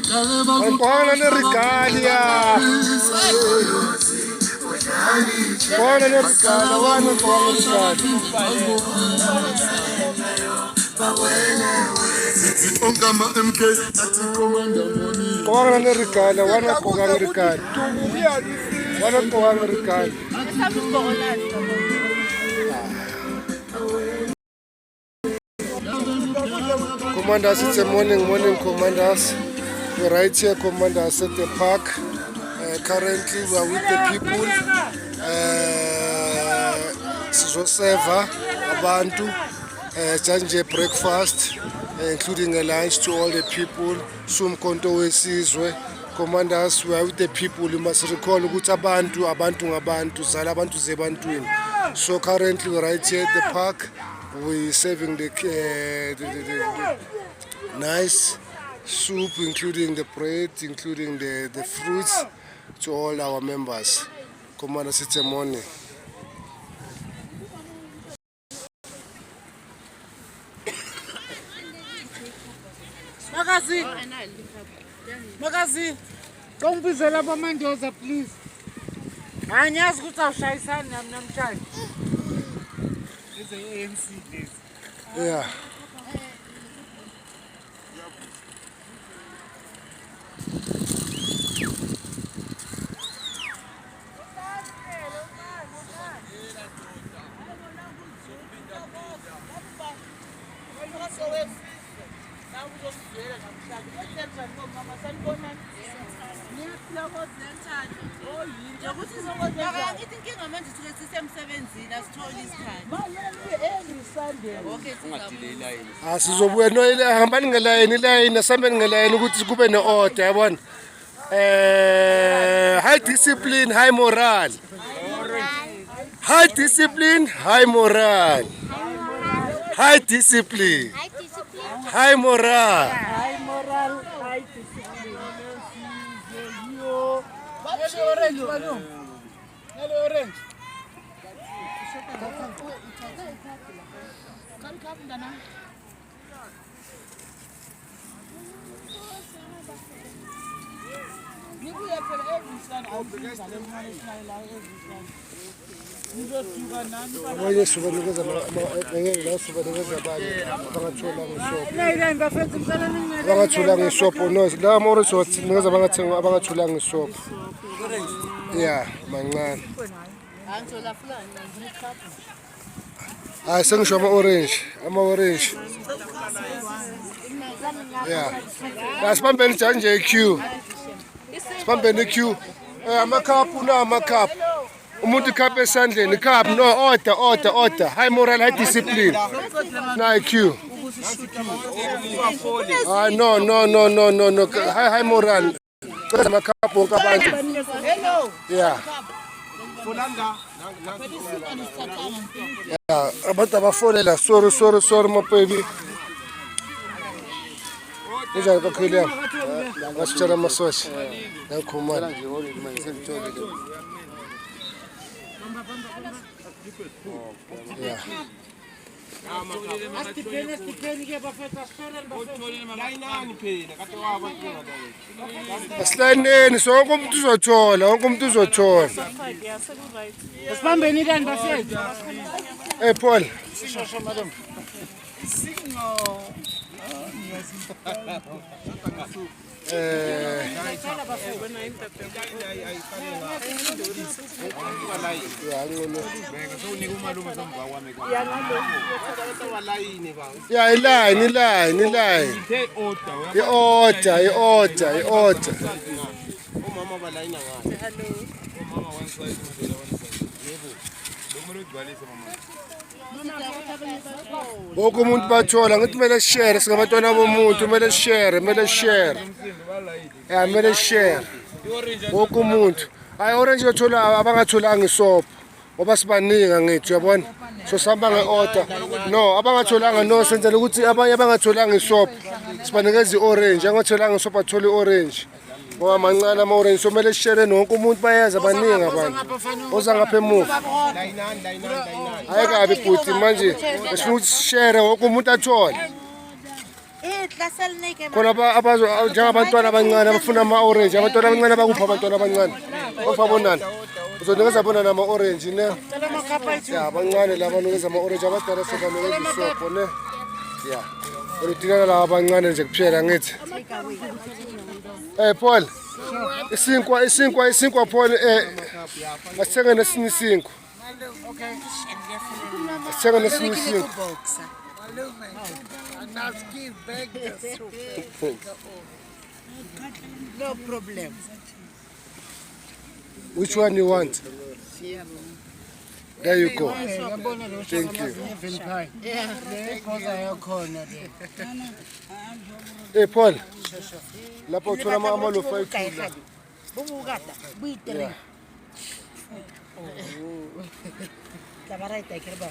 Buona nel Ricalia. Buona nel Ricalia, buona nel Buona nel Ricalia, buona buona nel Ricalia. Buona buona nel Ricalia. Commanders, it's a morning, commanders. We're right here, commanders, at the park. Currently, we are with the people. Sizoseva, abantu, Janje breakfast, including a lunch to all the people. Sumkonto wesizwe. Commanders, we are with the people. You must recall ukuthi abantu ngabantu, zala abantu zebantwini. So currently, we're right here at the park. We're serving the nice soup, including the bread, including the fruits, to all our members. Commander, it's a morning. Magazi, don't be zela bamandoza, please. Anyazi ukuthi awushayisani nami namhlanje. It's ANC this. Yeah. Sizobuya no ile hambani ngelayini asambeni ngelayini ukuthi kube ne-order yabona. High discipline, high moral. High discipline, high moral. High discipline, high moral. High moral, high discipline. Orange, Manu. Hello, orange. Come, Dana. Abanye subanikeza ngeke subanikeza abanye abangathola ngesopo. Abangathola ngesopo no la more so nikeza abangathenga abangathola ngesopo. Yeah, mancane. Angithola fulani ngikapha. Hayi sengisho ama-orange. Yeah. Asibambeni Janje queue. Sibambeni queue. Amakhapu na amakhapu. Umuntu ikhaphu esandleni, ikhaphu no order. High moral, high discipline. Na queue. No. High moral. Cela amakhapu wonke abantu. Yeah. Yeah, abantu abafonela sorry mababy. Njani bakhweli yami? Ngasitshela amasoshi. Ngikhumana. Yeah. Asilayineni sonke umuntu uzothola. Sibambeni kanti bafethu. Hey Paul. Yeah, iline. I-order. Umama balayina ngayo. Hello. Umama one side yebo. Lokugcwalisa mama. Wonke umuntu bathola ngithi kumele share singabantwana bomuntu kumele share. Yeah, kumele share. Wonke umuntu. Hayi orange yothola abangatholanga isopo. Ngoba sibaningi ngithi uyabona. So sihamba nge-order. No, abangatholanga no senzela ukuthi abanye abangatholanga isopo. Sibanikeza i-orange, angatholanga isopo athole i-orange. Ngoba mancane ama-orange so kumele share nonke umuntu bayeza baningi abantu. Oza ngapha emuva. Hayi kabi bhuti manje. Sifuna ukuthi share wonke umuntu athole. khona njengabantwana abancane abafuna ama-orange abantwana abancane bakuphi abantwana abancane ofabonana uzonikeza bona nama-orange ne ya abancane la banikeza ama-orange abadala sebanikeza isobho ne ya oludingeka laba abancane nje kuphela ngithi Paul isinkwa Paul asithenge nesinye isinkwa asithenge nesinye isinkwa No problem. Which one you want? There you go. Thank you. Hey Paul, lapho uthola amalofu ayithula. Bubukata, buyitere. Tabarayita kirba.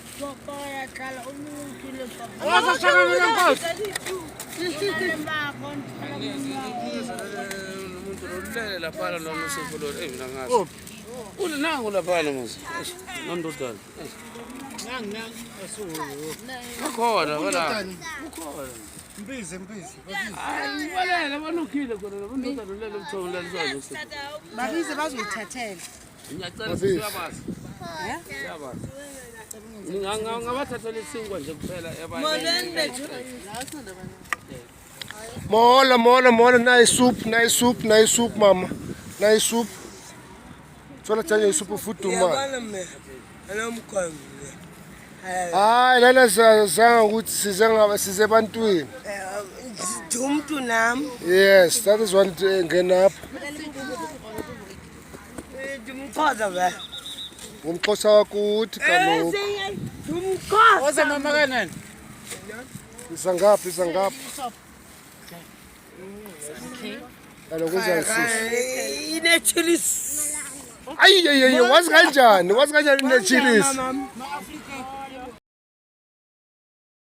Mbizi. Babize bazoyithathela. Mola, nice soup, mama. Nice soup. Thola tjanya isupu futhuma. Lana zanga ukuthi size ebantwini. Umuntu nami. Yes, that is one ngena apha. Umxhosa ba? Umxhosa wakho uthi kaloku. Umxhosa. Oza mama kanani? Isangaphi. Kaloku uzangisisa. Ine chilies. Ayi, wazi kanjani? Wazi kanjani ne chilies? Ma Africa.